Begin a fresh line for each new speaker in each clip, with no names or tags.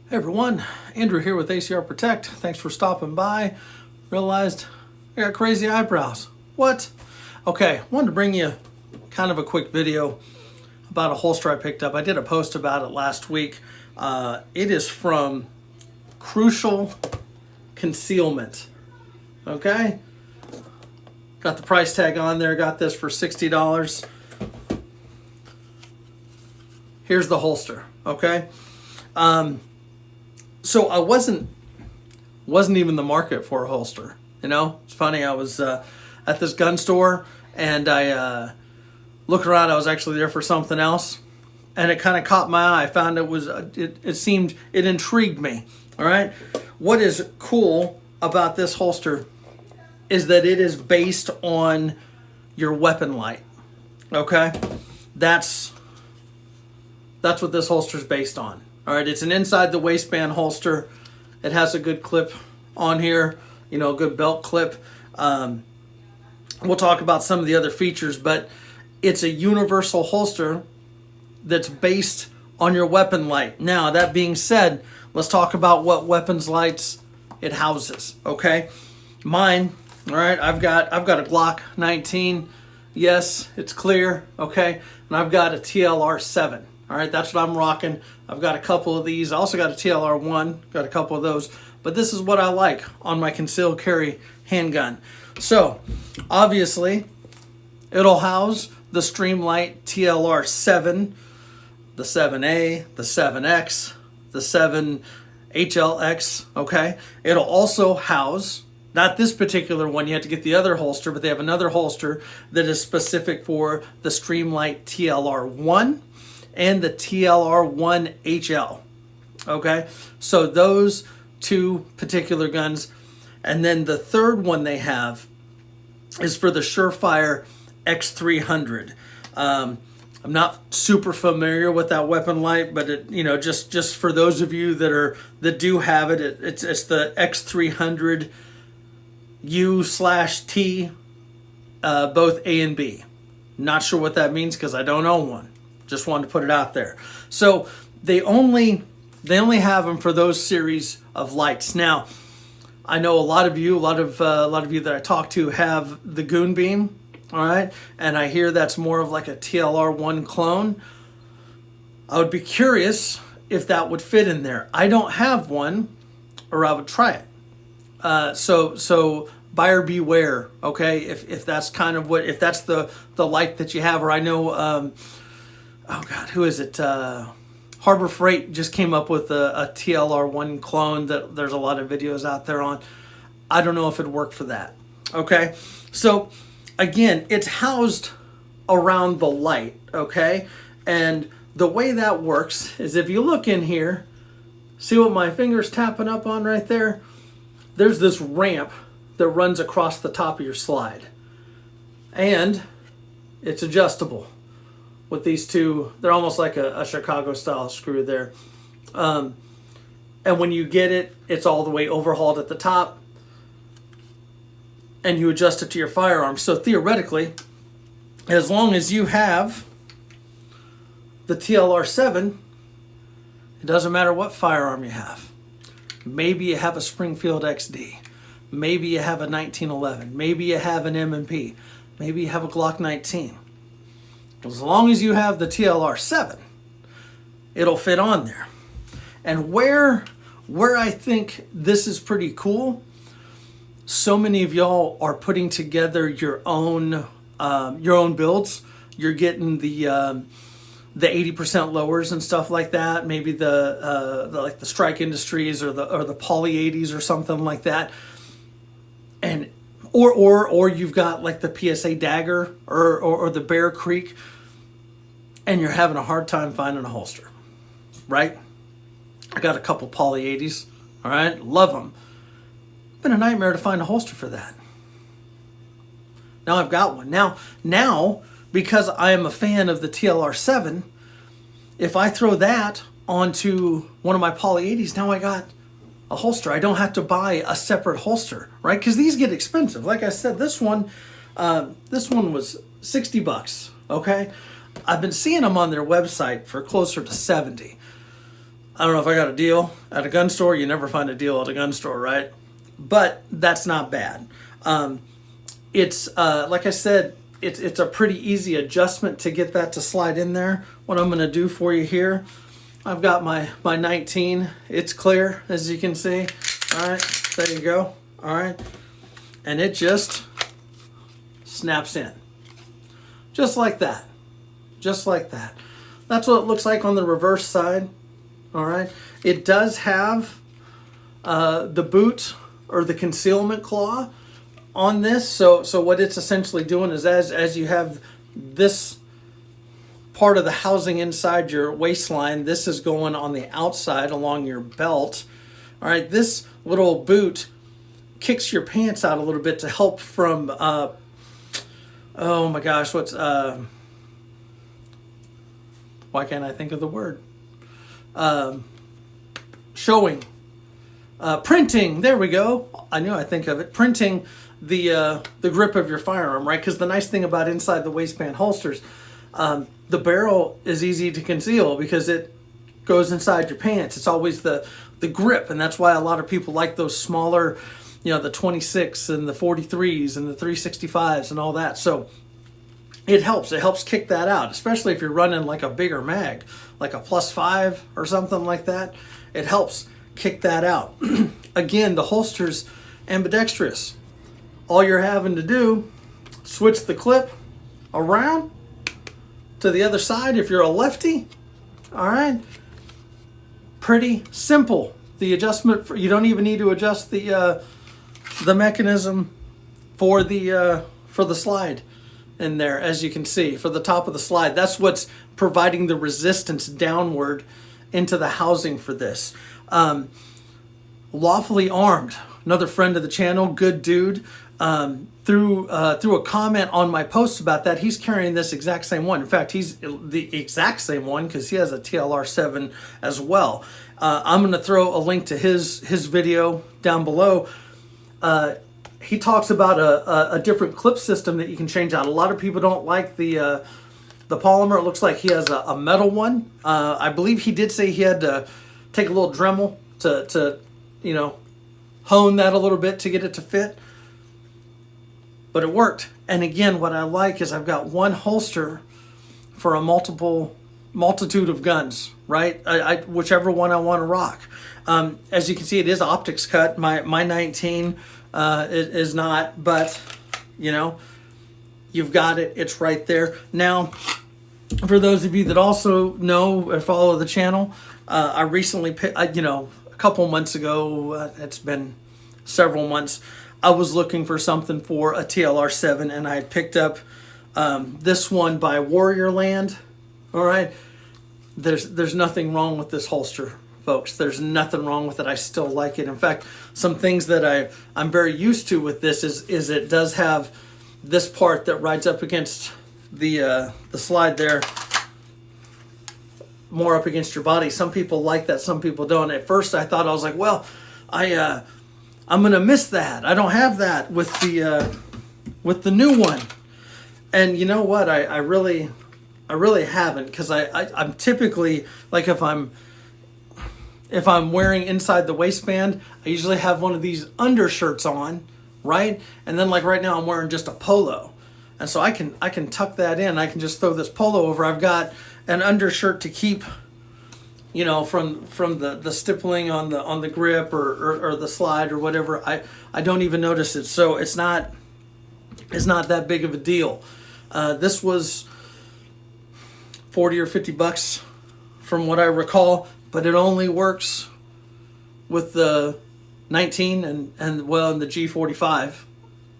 Hey everyone, Andrew here with ACR Protect. Thanks for stopping by. Realized I got crazy eyebrows. What? Okay, wanted to bring you kind of a quick video about a holster I picked up. I did a post about it last week. It is from Crucial Concealment. Okay? Got the price tag on there. Got this for $60. Here's the holster. Okay? So I wasn't even in the market for a holster. You know, it's funny. I was at this gun store and I looked around. I was actually there for something else, and it kind of caught my eye. I found it intrigued me. All right. What is cool about this holster is that it is based on your weapon light. Okay, that's what this holster is based on. All right, it's an inside the waistband holster. It has a good clip on here, you know, a good belt clip. We'll talk about some of the other features, but it's a universal holster that's based on your weapon light. Now, that being said, let's talk about what weapons lights it houses. Okay, mine. All right, I've got a Glock 19. Yes, it's clear. Okay, and I've got a TLR 7. All right, that's what I'm rocking. I've got a couple of these. I also got a TLR 1, got a couple of those. But this is what I like on my concealed carry handgun. So, obviously, it'll house the Streamlight TLR 7, the 7A, the 7X, the 7HLX, okay? It'll also house, not this particular one, you have to get the other holster, but they have another holster that is specific for the Streamlight TLR 1. And the TLR 1HL. Okay, so those two particular guns. And then the third one they have is for the Surefire X300. I'm not super familiar with that weapon light, but it, you know, just for those of you that do have it, it's the X300 U/T, both A and B. Not sure what that means because I don't own one. Just wanted to put it out there. So they only have them for those series of lights. Now, I know a lot of you that I talk to have the Goon Beam, all right, and I hear that's more of like a TLR 1 clone. I would be curious if that would fit in there. I don't have one, or I would try it. So buyer beware. Okay, if that's kind of if that's the light that you have, or I know. Oh God, who is it? Harbor Freight just came up with a TLR 1 clone that there's a lot of videos out there on. I don't know if it'd work for that. Okay, so again, it's housed around the light. Okay, and the way that works is if you look in here, see what my finger's tapping up on right there? There's this ramp that runs across the top of your slide, and it's adjustable. With these two, they're almost like a Chicago style screw there. And when you get it, it's all the way overhauled at the top. And you adjust it to your firearm. So theoretically, as long as you have the TLR 7, it doesn't matter what firearm you have. Maybe you have a Springfield XD. Maybe you have a 1911. Maybe you have an M&P. Maybe you have a Glock 19. As long as you have the TLR 7, it'll fit on there. And where I think this is pretty cool, so many of y'all are putting together your own builds. You're getting the 80% lowers and stuff like that. Maybe the like the Strike Industries or the Poly 80s or something like that. And or you've got like the PSA Dagger or the Bear Creek, and you're having a hard time finding a holster, right? I got a couple Poly 80s, all right? Love them. Been a nightmare to find a holster for that. Now I've got one. Now, because I am a fan of the TLR 7, if I throw that onto one of my Poly 80s, now I got a holster. I don't have to buy a separate holster, right? Because these get expensive. Like I said, this one was $60, okay? I've been seeing them on their website for closer to 70. I don't know if I got a deal at a gun store. You never find a deal at a gun store, right? But that's not bad. It's like I said, it's a pretty easy adjustment to get that to slide in there. What I'm going to do for you here, I've got my 19. It's clear, as you can see. All right, there you go. All right, and it just snaps in, just like that, just like that. That's what it looks like on the reverse side. All right, it does have the boot or the concealment claw on this. So what it's essentially doing is as you have this part of the housing inside your waistline, this is going on the outside along your belt. All right, this little boot kicks your pants out a little bit to help from oh my gosh, what's why can't I think of the word? Showing, printing. There we go. I knew I'd think of it. Printing the grip of your firearm, right? Because the nice thing about inside the waistband holsters, the barrel is easy to conceal because it goes inside your pants. It's always the grip, and that's why a lot of people like those smaller, you know, the 26 and the 43s and the 365s and all that. So it helps kick that out, especially if you're running like a bigger mag, like a +5 or something like that. It helps kick that out. Again, the holster's ambidextrous. All you're having to do, switch the clip around to the other side if you're a lefty. All right, pretty simple. The adjustment, you don't even need to adjust the mechanism for the slide in there, as you can see, for the top of the slide. That's what's providing the resistance downward into the housing for this. Lawfully Armed, another friend of the channel, good dude, through a comment on my post about that, he's carrying this exact same one. In fact, he's the exact same one because he has a TLR7 as well. I'm going to throw a link to his video down below. He talks about a different clip system that you can change out. A lot of people don't like the polymer. It looks like he has a metal one. I believe he did say he had to take a little Dremel to you know, hone that a little bit to get it to fit. But it worked. And again, what I like is I've got one holster for a multitude of guns, right? Whichever one I want to rock. As you can see, it is optics cut. My 19 is not, but you know, you've got it. It's right there. Now, for those of you that also know or follow the channel, I recently, you know, a couple months ago, it's been several months, I was looking for something for a TLR7, and I had picked up this one by Warriorland. All right, there's nothing wrong with this holster, folks. There's nothing wrong with it. I still like it. In fact, some things that I'm very used to with this is it does have this part that rides up against the slide there, more up against your body. Some people like that, some people don't. At first I thought, I was like, well, I'm gonna miss that. I don't have that with the new one. And you know what? I really haven't, because I'm typically, like, if I'm wearing inside the waistband, I usually have one of these undershirts on, right? And then like right now I'm wearing just a polo. And so I can tuck that in. I can just throw this polo over. I've got an undershirt to keep, you know, from the stippling on the grip or the slide or whatever. I don't even notice it. So it's not that big of a deal. This was 40 or 50 bucks from what I recall, but it only works with the 19 and the G45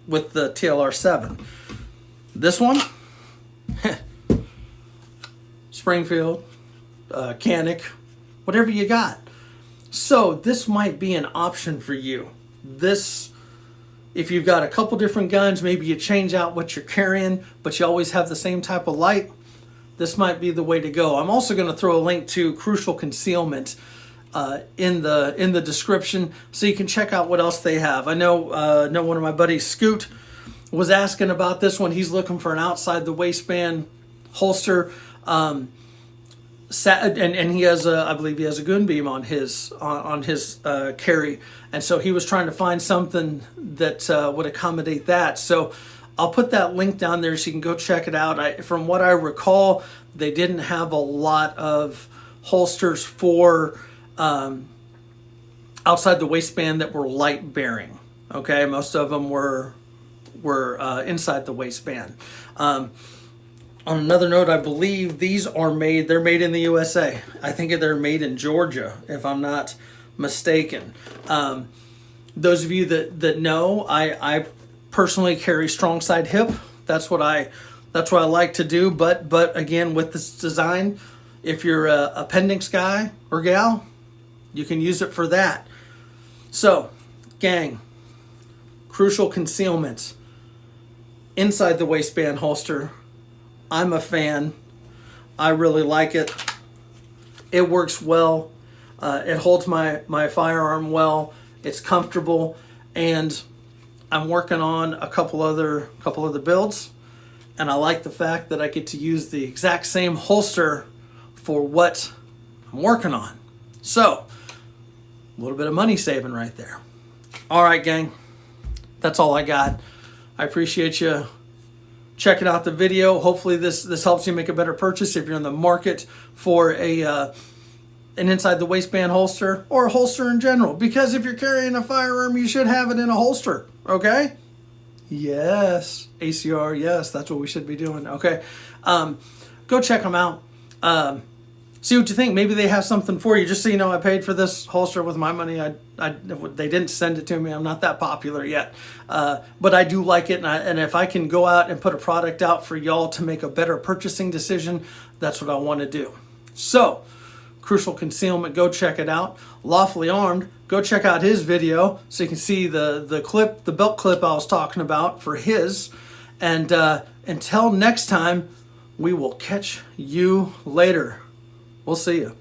with the TLR7. This one, Springfield, Canic, whatever you got. So this might be an option for you. This, if you've got a couple different guns, maybe you change out what you're carrying, but you always have the same type of light, this might be the way to go. I'm also going to throw a link to Crucial Concealment in the description, so you can check out what else they have. I know one of my buddies, Scoot, was asking about this one. He's looking for an outside the waistband holster. and he has I believe he has a goon beam on his carry, and so he was trying to find something that would accommodate that. So I'll put that link down there so you can go check it out. From what I recall, they didn't have a lot of holsters for outside the waistband that were light bearing. Okay, most of them were inside the waistband. On another note, I believe these are they're made in the USA. I think they're made in Georgia, if I'm not mistaken. Those of you that know, I personally carry strong side hip. That's what I like to do. But again, with this design, if you're a appendix guy or gal, you can use it for that. So, gang, crucial concealment inside the waistband holster. I'm a fan. I really like it. It works well. It holds my firearm well. It's comfortable, and I'm working on a couple other builds, and I like the fact that I get to use the exact same holster for what I'm working on. So, a little bit of money saving right there. All right, gang. That's all I got. I appreciate you checking out the video. Hopefully this helps you make a better purchase if you're in the market for an inside the waistband holster or a holster in general. Because if you're carrying a firearm, you should have it in a holster. Okay? Yes. ACR, yes, that's what we should be doing. Okay. Go check them out. See what you think. Maybe they have something for you. Just so you know, I paid for this holster with my money. They didn't send it to me. I'm not that popular yet. But I do like it. And if I can go out and put a product out for y'all to make a better purchasing decision, that's what I want to do. So, Crucial Concealment, go check it out. Lawfully Armed, go check out his video so you can see the belt clip I was talking about for his. And until next time, we will catch you later. We'll see you.